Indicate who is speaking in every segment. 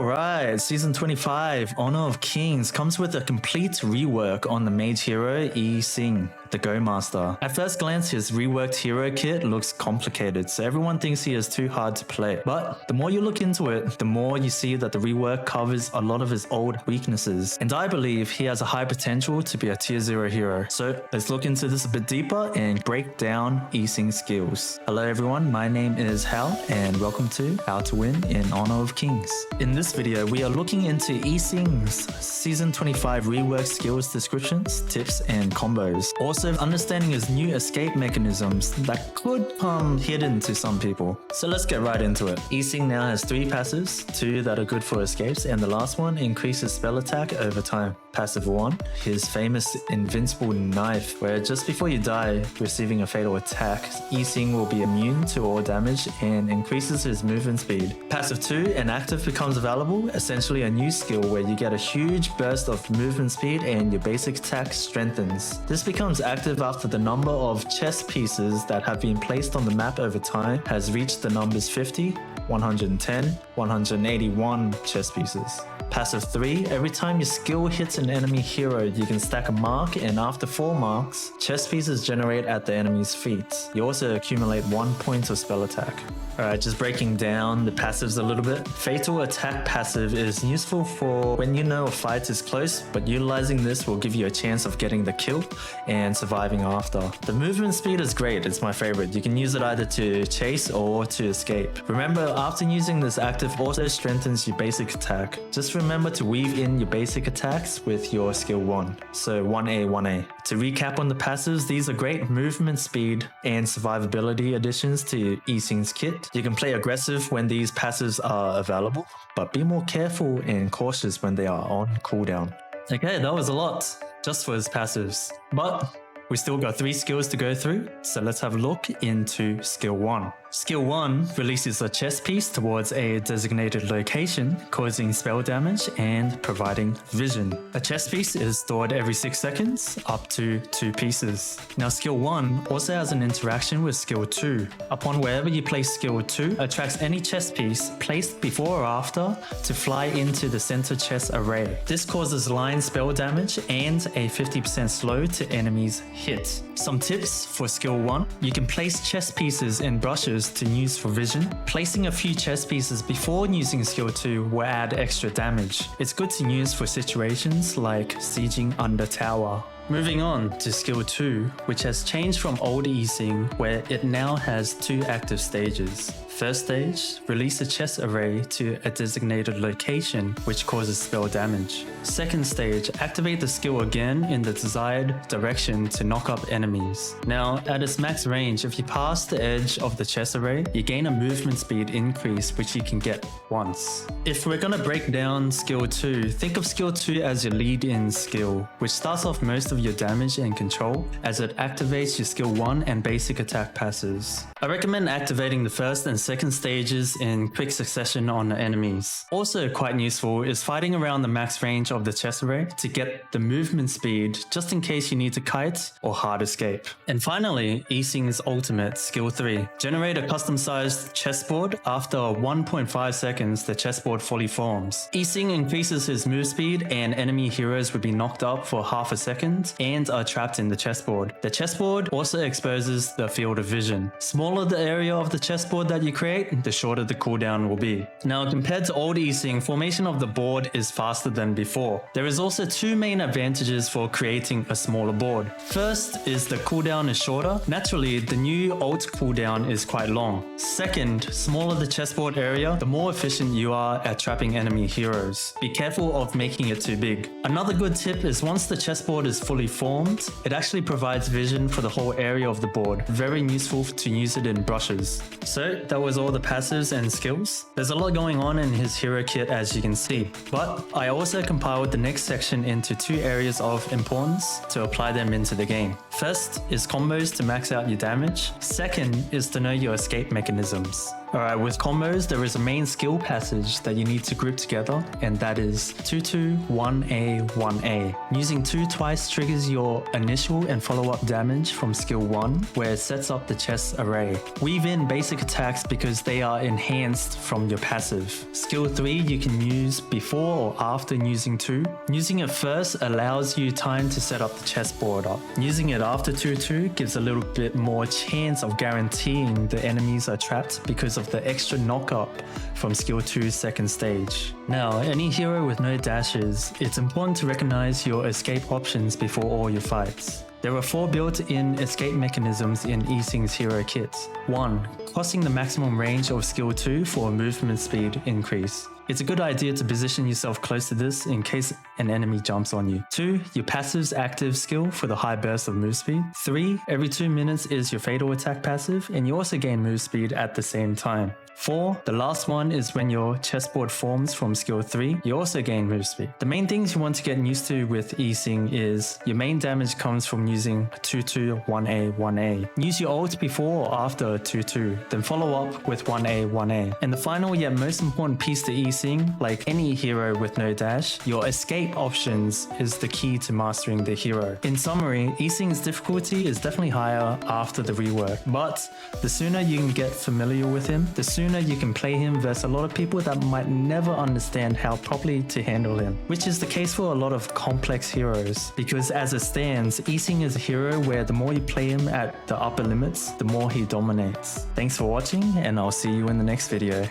Speaker 1: Alright, Season 25, Honor of Kings comes with a complete rework on the mage hero Yi Xing, the Go Master. At first glance, his reworked hero kit looks complicated, so everyone thinks he is too hard to play. But the more you look into it, the more you see that the rework covers a lot of his old weaknesses. And I believe he has a high potential to be a tier 0 hero. So let's look into this a bit deeper and break down Yi Xing's skills. Hello everyone, my name is Hal and welcome to How to Win in Honor of Kings. In this video, we are looking into Yi Xing's Season 25 rework skills descriptions, tips, and combos. Also understanding his new escape mechanisms that could come hidden to some people. So let's get right into it. Yi Xing now has 3 passives, 2 that are good for escapes, and the last one increases spell attack over time. Passive 1, his famous invincible knife, where just before you die, receiving a fatal attack, Yi Xing will be immune to all damage and increases his movement speed. Passive 2, an active becomes available, essentially a new skill where you get a huge burst of movement speed and your basic attack strengthens. This becomes active after the number of chess pieces that have been placed on the map over time has reached the numbers 50, 110, 181 chess pieces. Passive 3, every time your skill hits an enemy hero, you can stack a mark, and after 4 marks, chess pieces generate at the enemy's feet. You also accumulate 1 point of spell attack. Alright, just breaking down the passives a little bit. Fatal Attack passive is useful for when you know a fight is close, but utilizing this will give you a chance of getting the kill and surviving after. The movement speed is great, it's my favorite. You can use it either to chase or to escape. Remember, after using this active also strengthens your basic attack. Just remember to weave in your basic attacks with your skill 1. So 1A, 1A. To recap on the passives, these are great movement speed and survivability additions to Yi Xing's kit. You can play aggressive when these passives are available, but be more careful and cautious when they are on cooldown. Okay, that was a lot, just for his passives. But we still got 3 skills to go through, so let's have a look into skill 1. Skill 1 releases a chess piece towards a designated location, causing spell damage and providing vision. A chess piece is stored every 6 seconds, up to 2 pieces. Now skill 1 also has an interaction with skill 2. Upon wherever you place skill 2, attracts any chess piece placed before or after to fly into the center chess array. This causes line spell damage and a 50% slow to enemies hit. Some tips for skill 1. You can place chess pieces in brushes to use for vision. Placing a few chess pieces before using skill 2 will add extra damage. It's good to use for situations like sieging under tower. Moving on to skill 2, which has changed from old Yi Xing, where it now has 2 active stages. First stage, release a chess array to a designated location, which causes spell damage. Second stage, activate the skill again in the desired direction to knock up enemies. Now, at its max range, if you pass the edge of the chess array, you gain a movement speed increase, which you can get once. If we're gonna break down skill 2, think of skill 2 as your lead-in skill, which starts off most of your damage and control, as it activates your skill 1 and basic attack passives. I recommend activating the first and second stages in quick succession on the enemies. Also quite useful is fighting around the max range of the chess array to get the movement speed just in case you need to kite or hard escape. And finally, Yi Xing's ultimate, skill 3. Generate a custom-sized chessboard. After 1.5 seconds, the chessboard fully forms. Yi Xing increases his move speed and enemy heroes would be knocked up for half a second and are trapped in the chessboard. The chessboard also exposes the field of vision. Smaller the area of the chessboard that you create, the shorter the cooldown will be. Now, compared to old Yi Xing, formation of the board is faster than before. There is also 2 main advantages for creating a smaller board. First is the cooldown is shorter. Naturally, the new ult cooldown is quite long. Second, smaller the chessboard area, the more efficient you are at trapping enemy heroes. Be careful of making it too big. Another good tip is once the chessboard is fully formed, it actually provides vision for the whole area of the board. Very useful to use it in brushes. So that was all the passives and skills. There's a lot going on in his hero kit as you can see, but I also compiled the next section into 2 areas of importance to apply them into the game. First is combos to max out your damage. Second is to know your escape mechanisms. Alright, with combos, there is a main skill passage that you need to group together, and that is 2-2, 1A, 1A. Using 2 twice triggers your initial and follow-up damage from skill 1, where it sets up the chest array. Weave in basic attacks because they are enhanced from your passive. Skill 3 you can use before or after using 2. Using it first allows you time to set up the chessboard up. Using it after 2-2 gives a little bit more chance of guaranteeing the enemies are trapped because of the extra knock-up from skill 2's second stage. Now, any hero with no dashes, it's important to recognize your escape options before all your fights. There are 4 built-in escape mechanisms in Yixing's hero kits. 1. Crossing the maximum range of skill 2 for a movement speed increase. It's a good idea to position yourself close to this in case an enemy jumps on you. 2. Your passive's active skill for the high burst of move speed. 3. Every 2 minutes is your fatal attack passive, and you also gain move speed at the same time. 4. The last one is when your chessboard forms from skill 3, you also gain move speed. The main things you want to get used to with Yixing is your main damage comes from using 2-2, 1A, 1A. Use your ult before or after 2-2, then follow up with 1A, 1A. And the final yet most important piece to Yixing, like any hero with no dash, your escape options is the key to mastering the hero. In summary, Yixing's difficulty is definitely higher after the rework, but the sooner you can get familiar with him, the sooner you can play him versus a lot of people that might never understand how properly to handle him, which is the case for a lot of complex heroes, because as it stands, Yixing is a hero where the more you play him at the upper limits, the more he dominates. Thanks for watching, and I'll see you in the next video.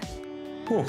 Speaker 1: Whoa.